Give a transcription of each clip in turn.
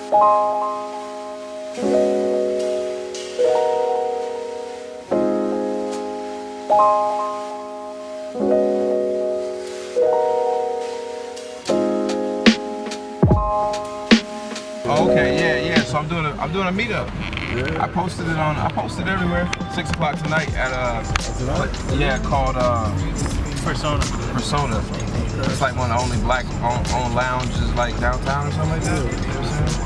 Okay, yeah. So I'm doing a meetup. Yeah. I posted everywhere. 6 o'clock tonight at called Persona. It's like one of the only black owned lounges like downtown or something like that. You know what I'm saying?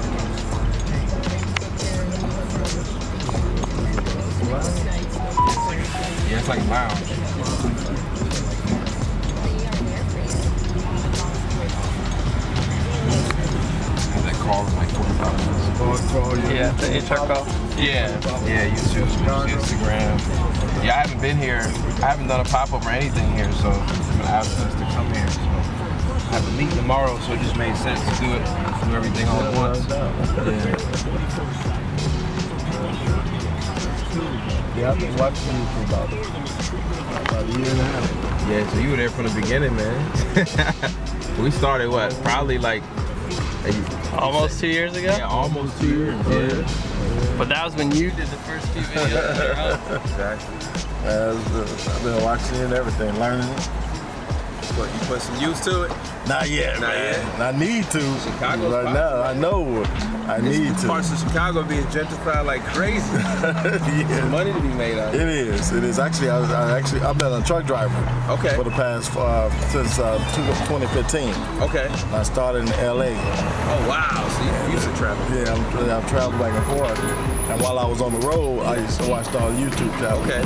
Yeah, it's like a lounge. Call like 45 minutes. Yeah, the HR call. Yeah, YouTube, Instagram. Yeah, I haven't been here. I haven't done a pop-up or anything here, so I'm gonna ask us to come here. So I have a meeting tomorrow, so it just made sense to do everything all at once. Yeah, I've been watching you for about a year and a half. Yeah, so you were there from the beginning, man. We started probably like almost 2 years ago? Yeah, almost 2 years. Yeah. But that was when you did the first few videos. Exactly. I've been watching it and everything, learning it. But you put some use to it? Not yet, man. I need to. Chicago's right now. I know. I need to. Parts of Chicago being gentrified like crazy. Yeah. There's money to be made out of it. It is. Actually, I've been a truck driver. Okay. For the past since 2015. Okay. I started in LA. Oh wow! So you used to travel? Yeah, I've traveled back and forth. And while I was on the road, I used to watch all the YouTube channels. Okay.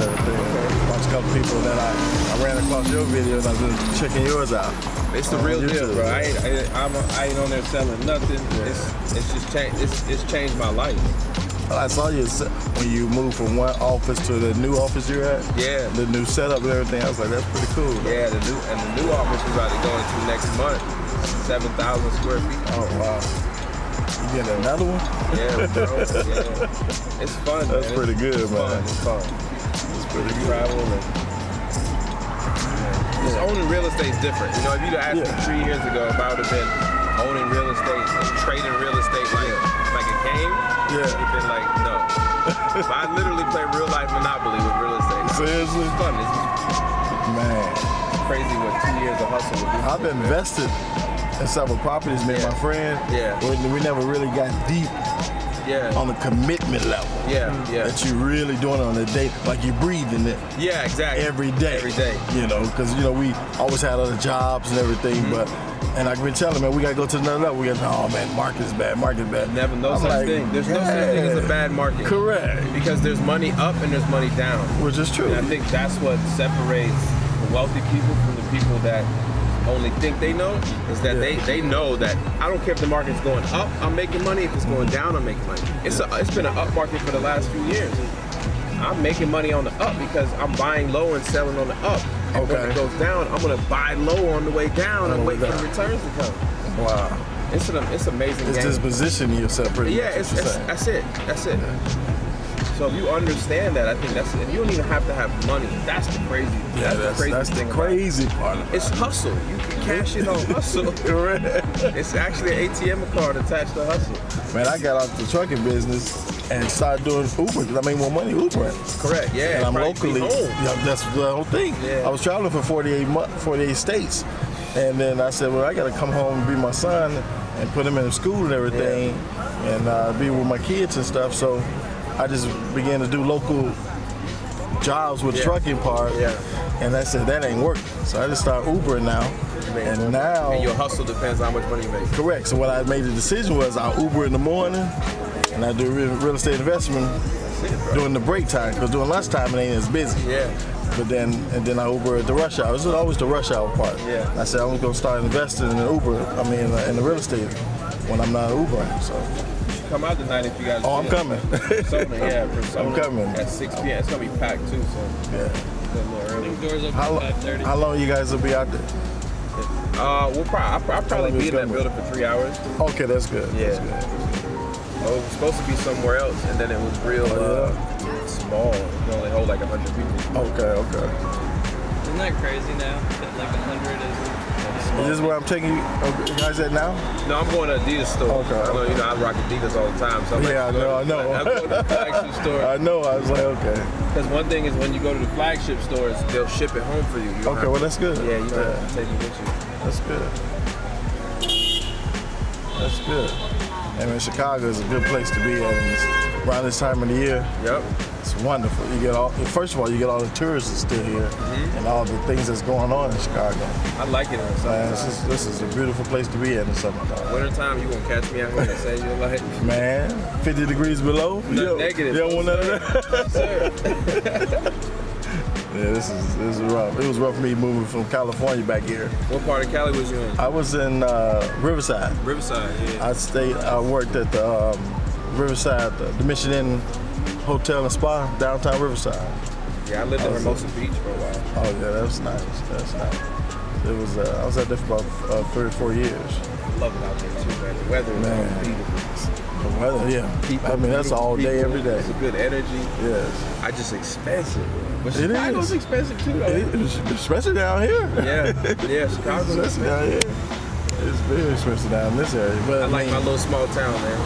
Watch a couple people that I ran across your video and I've been checking yours out. It's the real deal, bro. I ain't on there selling nothing. Yeah. It's just changed. It's changed my life. I saw you when you moved from one office to the new office you're at. Yeah. The new setup and everything. I was like, that's pretty cool. Yeah, the new office we're about to go into next month. 7,000 square feet. Oh wow. You getting another one? Yeah, bro. Yeah. It's fun. That's pretty good, man. It's fun. It's pretty good. Travel and just owning real estate is different. You know, if you'd asked me 3 years ago if I would have been owning real estate and trading real estate like a game, you'd have been like, no. But I literally play real life Monopoly with real estate. Seriously? It's fun. Man. It's crazy what 2 years of hustle will do. I've invested in several properties, me and my friend. Yeah. We never really got deep on the commitment level. Yeah. That you really doing it on a day, like you breathing it. Yeah, exactly. Every day. You know, because we always had other jobs and everything, and I've been telling man, we gotta go to another level. We got, oh man, market's bad. Never no such thing. There's no such thing as a bad market. Correct. Because there's money up and there's money down. Which is true. And I think that's what separates the wealthy people from the people that only think they know, is that they know that I don't care if the market's going up, I'm making money. If it's going down, I'm making money. It's been an up market for the last few years. I'm making money on the up because I'm buying low and selling on the up. And when it goes down, I'm gonna buy low on the way down and wait for the returns to come. Wow. It's amazing. It's just positioning yourself pretty much. That's it. So if you understand that, I think that's it. And you don't even have to have money. That's the crazy. That's the crazy part of it. It's hustle. You can cash it on hustle. Correct. It's actually an ATM card attached to hustle. Man, I got out the trucking business and started doing Uber because I made more money Ubering. Correct. Yeah. And I'm locally. Yeah, that's the whole thing. Yeah. I was traveling for 48 states, and then I said, well, I got to come home and be my son and put him in school and everything, and be with my kids and stuff. So I just began to do local jobs with the trucking part, and I said that ain't working. So I just started Ubering now, and your hustle depends on how much money you make. Correct. So what I made the decision was I Uber in the morning, and I do real estate investment during the break time, because during lunchtime it ain't as busy. Yeah. But then I Uber at the rush hour. It's always the rush hour part. Yeah. I said I'm gonna start investing in the Uber. In the real estate when I'm not Ubering. So. Come out tonight if you guys. Oh, I'm coming. Persona, I'm coming at 6 p.m. It's gonna be packed too. So a little early. Doors open at 5:30. How long you guys will be out there? I'll probably be in that building for 3 hours. Okay, that's good. Yeah. That's good. It was supposed to be somewhere else, and then it was real small. You can only hold like 100 people. Okay. Isn't that crazy now? That like 100 is. Is this where I'm taking you guys at now? No, I'm going to Adidas store. Okay. I know, I rock Adidas all the time. So Yeah, I know. I'm going to the flagship store. I know. I was like, okay. Because one thing is when you go to the flagship stores, they'll ship it home for you. You don't Okay, well, that's good. Yeah, you don't have to take it with you. That's good. That's good. And in Chicago is a good place to be at around this time of the year. Yep. It's wonderful. You get first of all, you get all the tourists that's still here and all the things that's going on in Chicago. I like it in the Man, summertime. this is a beautiful place to be in the summertime. Wintertime, you going to catch me out here and save your life. Man, 50 degrees below. Negative. You don't want none of that? Sir. Yeah, this is rough. It was rough for me moving from California back here. What part of Cali was you in? I was in Riverside. Riverside, yeah. I worked at the Riverside, the Mission Inn Hotel and Spa, downtown Riverside. Yeah, I lived in Hermosa Beach for a while. Oh yeah, that's nice. That's nice. It was. I was out there for about 3 or 4 years. I love it out there too, man. The weather is unbeatable. The weather, yeah. People, I mean, that's all day, people, every day. It's a good energy. Yes. I just expensive. But It Chicago's is. expensive too, though. It's expensive down here. Yeah, Chicago's Expensive down expensive. here. It's very expensive down in this area. But I like my little small town, man.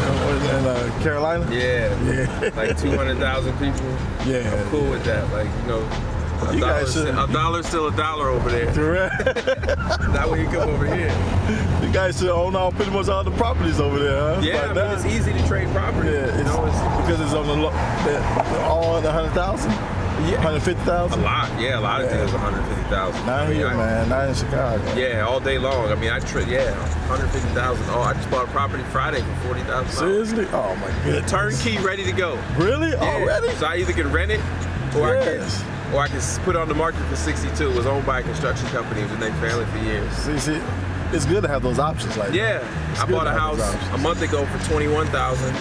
in Carolina. Yeah. Yeah. Like 200,000 people. Yeah. I'm cool with that. Like, You guys should. a dollar's still a dollar over there. Correct. That way you come over here. You guys should own pretty much all the properties over there, huh? Yeah, Like I mean, that. it's easy to trade property. Yeah, it's, because it's on the all under 100,000, 150,000. A lot of deals, 150,000. Not here, man. Not in Chicago. Yeah, all day long. I mean, 150,000. Oh, I just bought a property Friday for $40,000. Seriously? Oh my goodness. Turnkey, ready to go. Really? Yeah. Already? So I either can rent it, or Yes. I can put it on the market for 62. It was owned by a construction company. It was in their family for years. See, it's good to have those options like that. Yeah, I bought a house a month ago for $21,000.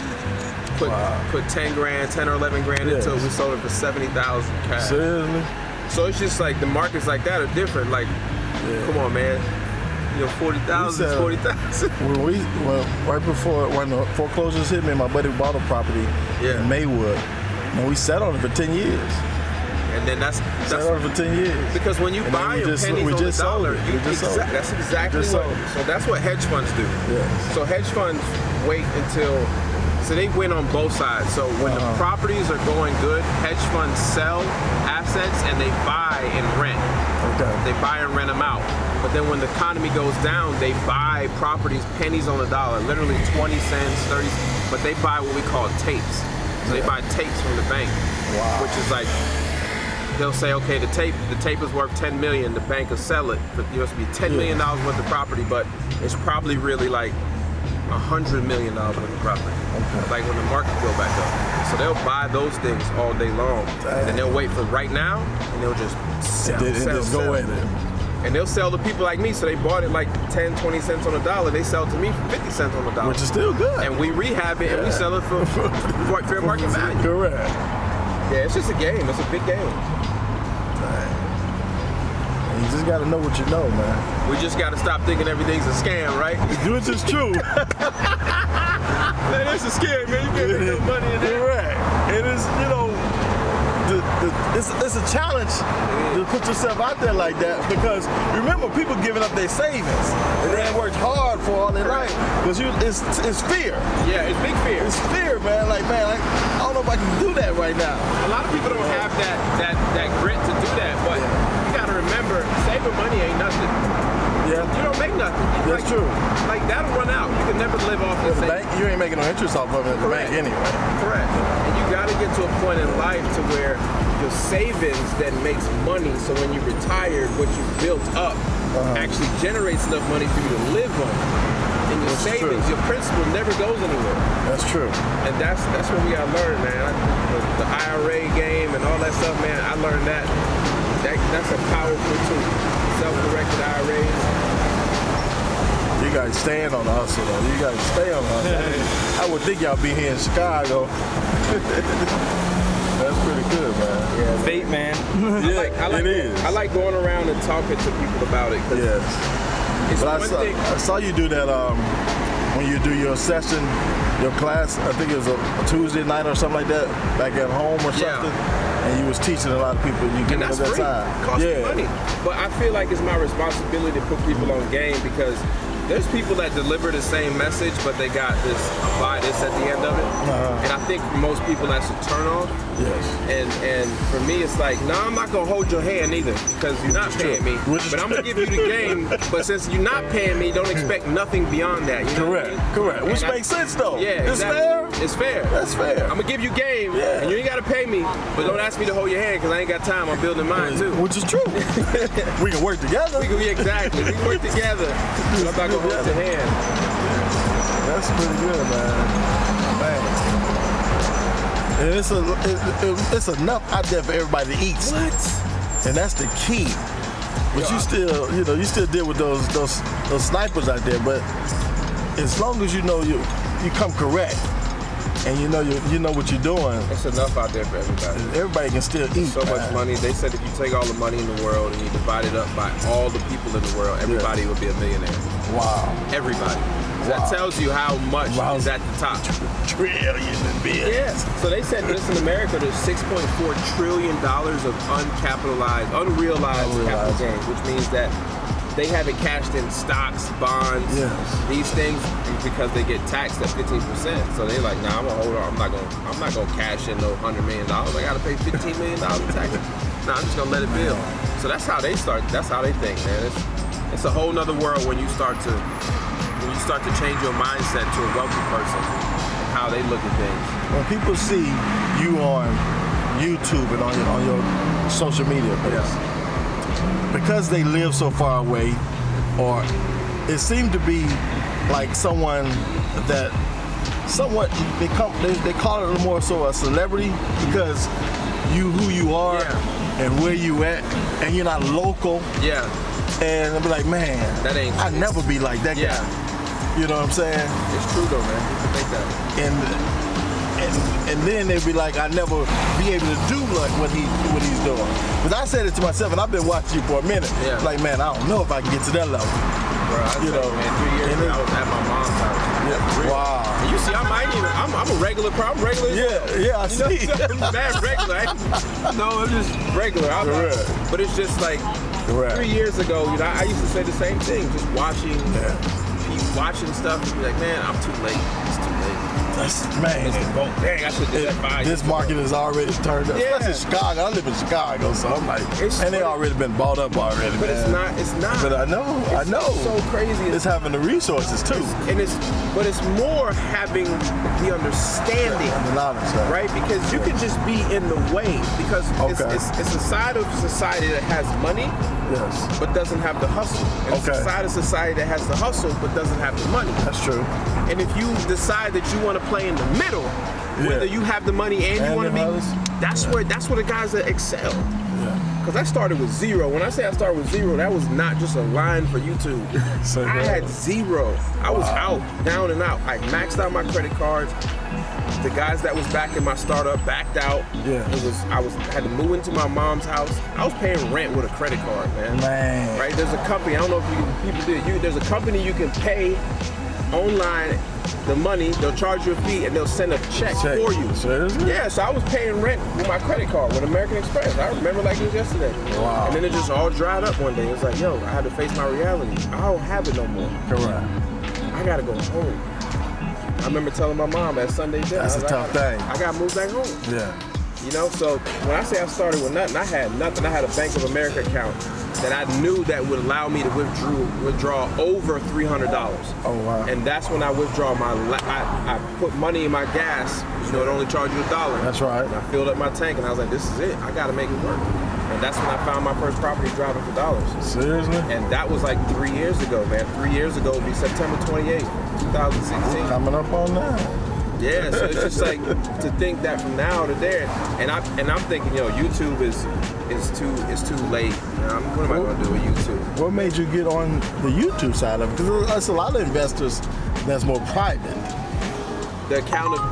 Put 10 or 11 grand into it. We sold it for 70,000 cash. Seriously? So it's just like the markets like that are different. Like, come on, man. 40,000 is 40,000. Right before when the foreclosures hit me, my buddy bought a property in Maywood, and we sat on it for 10 years. And then that's sat on it for 10 years. Because when you buy them pennies on the dollar, that's exactly what. So that's what hedge funds do. Yes. So hedge funds wait until. So they win on both sides. So when the properties are going good, hedge funds sell assets and they buy and rent. Okay. They buy and rent them out. But then when the economy goes down, they buy properties pennies on the dollar, literally 20 cents, 30 cents. But they buy what we call tapes. So they buy tapes from the bank, which is like, they'll say, okay, the tape is worth 10 million. The bank will sell it for to be $10 million worth of property, but it's probably really like $100 million worth of property. Okay. Like when the market go back up. So they'll buy those things all day long. And then they'll wait for right now, and they'll just sell. Go in there. And they'll sell to people like me. So they bought it like 10, 20 cents on the dollar. They sell it to me for 50 cents on the dollar. Which is still good. And we rehab it and we sell it for fair market value. Correct. Yeah, it's just a game. It's a big game. You just gotta know what you know, man. We just gotta stop thinking everything's a scam, right? Which is true. Man, it's a scam, man. You can't make no money in there. Correct. It is, it's a challenge to put yourself out there like that, because remember, people giving up their savings and they worked hard for all their life, because it's fear. Yeah, it's big fear. It's fear, man. Like, I don't know if I can do that right now. A lot of people don't have that grit to do that, but you gotta remember, saving money ain't nothing. Yeah. You don't make nothing. That's true. Like, that'll run out. You can never live off the bank. You ain't making no interest off of it at the bank anyway. Correct. And you gotta get to a point in life to where your savings then makes money, so when you retire, what you built up actually generates enough money for you to live on. And your savings, your principal never goes anywhere. That's true. And that's what we gotta learn, man. The IRA game and all that stuff, man, I learned that. That's a powerful tool. Self-directed IRAs. You guys stand on the hustle, though. You guys stay on the hustle. I would think y'all be here in Chicago. That's pretty good, man. Yeah, fate, man. It is. I like going around and talking to people about it. Yes. It's But one thing. I saw you do that when you do your session, your class, I think it was a Tuesday night or something like that, back at home or something, and you was teaching a lot of people. You give them that time. Costs me money. But I feel like it's my responsibility to put people on game because there's people that deliver the same message, but they got this apply this at the end of it. And I think for most people that's a turn off. Yes. And for me, it's like, no, I'm not gonna hold your hand either because you're not paying me. But I'm gonna give you the game. But since you're not paying me, don't expect nothing beyond that. You know what I mean? Correct. Which makes sense though. Yeah, it's exactly. fair. It's fair. That's fair. I'm gonna give you game, and you ain't gotta pay me, but don't ask me to hold your hand because I ain't got time. I'm building mine too. Which is true. We can work together. Exactly. We can work together. But I'm not gonna hold your hand. That's pretty good, man. And it's enough out there for everybody to eat. What? And that's the key. But you still deal with those snipers out there. But as long as you know you come correct, and you know what you're doing, it's enough out there for everybody. Everybody can still eat. So much money. They said if you take all the money in the world and you divide it up by all the people in the world, everybody will be a millionaire. Wow. Everybody. That tells you how much is at the top. Trillion in billions. Yeah. So they said this in America, there's $6.4 trillion of unrealized capital gains, which means that they have it cashed in stocks, bonds, these things, because they get taxed at 15%. So they're like, nah, I'm gonna hold on. I'm not gonna cash in no $100 million. I gotta pay $15 million in taxes. Nah, I'm just gonna let it build. So that's how they start. That's how they think, man. It's a whole nother world when you start to change your mindset to a wealthy person and how they look at things. When people see you on YouTube and on your social media page, because they live so far away, or it seemed to be like someone that they call it more so a celebrity because who you are and where you at, and you're not local. Yeah. And I'll be like, man, I'd never be like that guy. You know what I'm saying? It's true though, man. People think that. And then they'd be like, I'd never be able to do like what he's doing. Because I said it to myself, and I've been watching you for a minute. Yeah. Like, man, I don't know if I can get to that level. Bro, man, 3 years ago, I was at my mom's house. Yeah. Wow. And you see, I'm a regular. I'm regular. I see. I'm mad regular. I'm just regular. But it's just like 3 years ago, I used to say the same thing, just watching stuff and be like, man, I'm too late. It's too late. Dang, I should do that 5 years This market is already turned up. Yeah. Especially Chicago. I live in Chicago, so I'm like, and they already been bought up already, but man. It's not. But I know. It's so crazy. It's having the resources too. But it's more having the understanding. The knowledge, right? Because you can just be in the way. Because it's a side of society that has money, but doesn't have the hustle. And it's a side of society that has the hustle, but doesn't have the money. That's true. And if you decide that you want to play in the middle, whether you have the money and you want to be, that's where the guys that excel. Because I started with zero. When I say I started with zero, that was not just a line for YouTube. I had zero. I was out, down and out. I maxed out my credit cards. The guys that was backing my startup backed out. I had to move into my mom's house. I was paying rent with a credit card, man. Right? There's a company. I don't know if people did. There's a company you can pay online the money, they'll charge you a fee, and they'll send a check for you. Seriously? Yeah, so I was paying rent with my credit card with American Express. I remember like it was yesterday. Wow. And then it just all dried up one day. It was like, yo, I had to face my reality. I don't have it no more. Correct. I gotta go home. I remember telling my mom at Sunday dinner. That's a tough thing. I gotta move back home. Yeah. So when I say I started with nothing, I had nothing. I had a Bank of America account that I knew that would allow me to withdraw over $300. Oh wow! And that's when I withdraw I put money in my gas. It only charge you $1. That's right. And I filled up my tank, and I was like, this is it. I got to make it work. And that's when I found my first property driving for dollars. Seriously? And that was like 3 years ago, man. 3 years ago would be September 28th, 2016. Coming up on that. Yeah, so it's just like to think that from now to there, and I'm thinking, YouTube is too late. What am I going to do with YouTube? What made you get on the YouTube side of it? Because there's a lot of investors that's more private.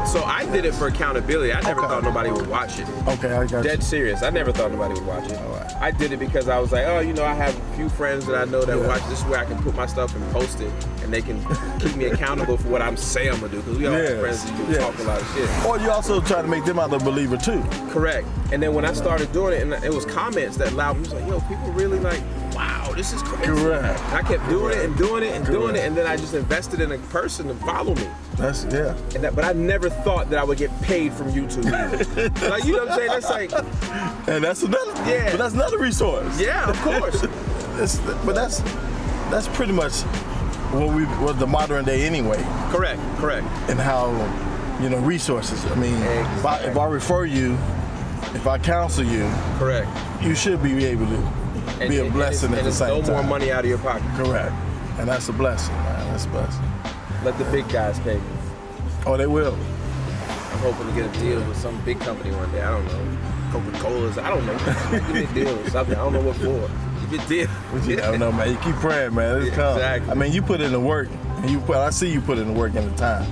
So I did it for accountability. I never thought nobody would watch it. Okay, I got you. Dead serious. I never thought nobody would watch it. Right. I did it because I was like, I have a few friends that I know that watch. This is where I can put my stuff and post it, and and they can keep me accountable for what I'm saying I'm gonna do. Because we all have friends who talk a lot of shit. Or you also try to make them out a believer too. Correct. And then when I started doing it, and it was comments that allowed me, like, yo, people really like, wow, this is crazy. Correct. And I kept doing it and doing it and doing it, and then I just invested in a person to follow me. That's And but I never thought that I would get paid from YouTube either. Like, you know what I'm saying? That's like, and that's another. Yeah. But that's another resource. yeah, of course. But that's pretty much what the modern day anyway. Correct. And how, resources. I mean, if I refer you, if I counsel you, Correct. you should be able to be a blessing at the same time. And it's no more money out of your pocket. Correct. And that's a blessing, man. That's a blessing. Let the big guys pay me. Oh, they will. I'm hoping to get a deal with some big company one day. I don't know. Coca-Cola's. I don't know. Give me a deal or something. I don't know what for. Give me a deal. I don't know, man. You keep praying, man. It's coming. Exactly. I mean, you put in the work. And I see you put in the work in the time.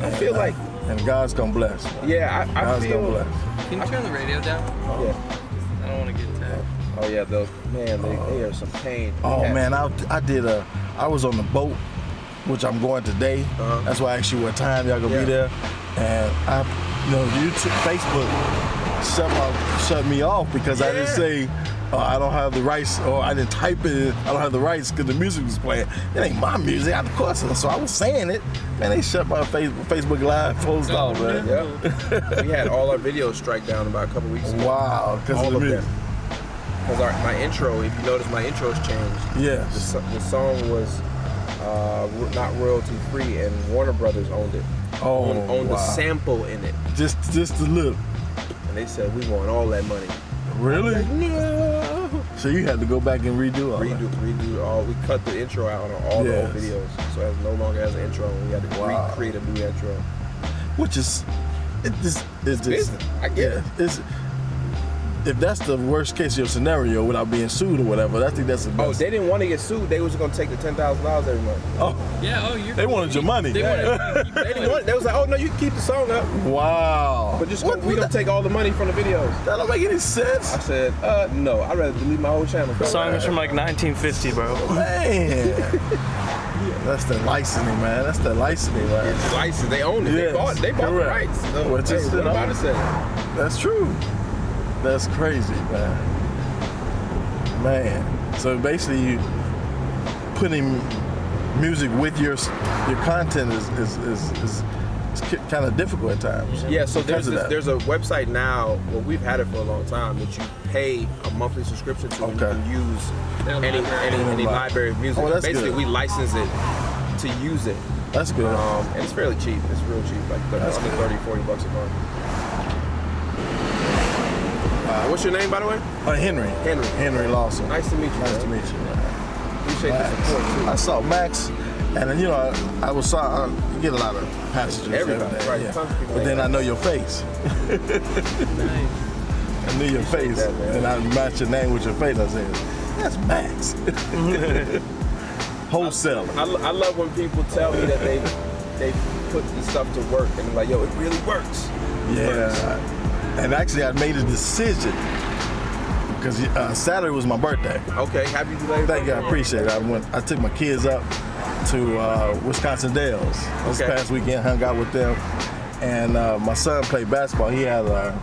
I feel like. And God's gonna bless. Yeah, I God's feel. gonna bless. Can you turn the radio down? Yeah. I don't want to get tagged. Oh yeah, though. Man, they are some pain. Oh man, I was on the boat, which I'm going today. That's why I asked you what time y'all gonna be there. And YouTube, Facebook shut me off because I didn't say I don't have the rights, or I didn't type it. I don't have the rights because the music was playing. It ain't my music, of course. So I was saying it, man. They shut my Facebook Live closed off, man. Yeah. We had all our videos strike down about a couple weeks ago. Wow, because of the music. Because my intro, if you notice, my intro's changed. Yes. The song was not royalty free, and Warner Brothers owned it. Owned the sample in it. Just a little. And they said, we want all that money. Really? Like, no. So you had to go back and redo all that. Redo all. We cut the intro out on all the old videos, so it no longer has an intro. We had to recreate a new intro. Which is, it's business. I get it. If that's the worst case of your scenario without being sued or whatever, I think that's the best. Oh, they didn't want to get sued. They was gonna take the $10,000 every month. Oh, yeah. They wanted your money. They didn't want. They was like, oh no, you can keep the song up. Wow. But we don't take all the money from the videos. That don't make any sense. I said, no. I'd rather delete my whole channel. The song is from like 1950, bro. Man. That's the licensing, man. That's the licensing, man. It's licensed. They own it. Yes, They bought the rights. So, what I'm about to say. That's true. That's crazy, man. So basically, you putting music with your content is kind of difficult at times. Yeah. So there's a website now. Well, we've had it for a long time that you pay a monthly subscription to, and you can use any library of music. Oh, that's basically, good. we license it to use it. That's good. And it's fairly cheap. It's real cheap, like under $30-$40 a month. What's your name, by the way? Henry. Henry Lawson. Nice to meet you. Nice to meet you. Appreciate the support too. I saw Max, and then, you get a lot of passages. Everybody, right? Yeah. Tons of people. But then I know your face. Nice. I knew your face, and I matched your name with your face. I said, "That's Max." Wholesaler. I love when people tell me that they put the stuff to work, and they're like, "Yo, it really works." Yeah. And actually, I made a decision because Saturday was my birthday. Okay, happy belated. Thank you, I appreciate it. I took my kids up to Wisconsin Dells this past weekend, hung out with them, and my son played basketball. He had an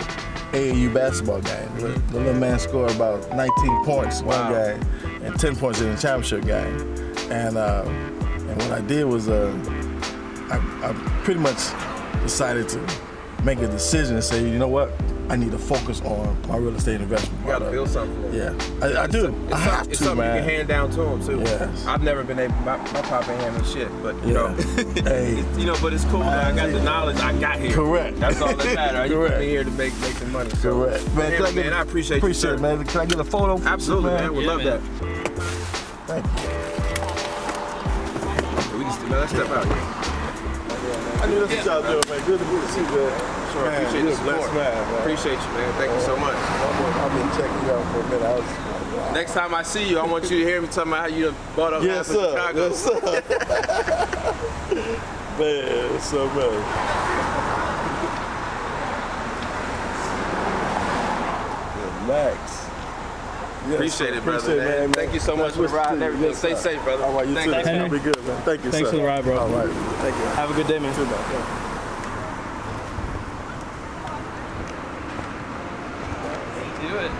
AAU basketball game. The little man scored about 19 points one game and 10 points in the championship game. And what I did was I pretty much decided to make a decision and say, you know what? I need to focus on my real estate investment. You gotta build something. Yeah, I do. I have it's to, something man. you can hand down to them too. Yes. I've never been able. My pop ain't handling shit, but you know, Hey. but it's cool. I got the knowledge. I got here. Correct. That's all that matters. You put me here to make the money. So, Correct. Man, I appreciate you, it, man. Can I get a photo? Absolutely, man. We'd love that. Thank you. We just let's step out here. I knew that's what y'all doing, man. Good to see you, man. Sure, Man, appreciate you're the a blessed support. man. Appreciate you, man. Thank you so much. I've been checking you out for a minute. Next time I see you, I want you to hear me talking about how you done bought up Yes, half of sir. Chicago. Yes, sir. Man, it's so much. Max. Yes, Appreciate it, brother. appreciate it, man. Thank you so much for the Best ride and wishes to you. everything. Yes, Stay sir. safe, brother. All right, you Thank too. you. Man. Be good, man. Thank you, Thanks sir. for the ride, bro. All right. Thank you. Have a good day, man. Too, man. Do it.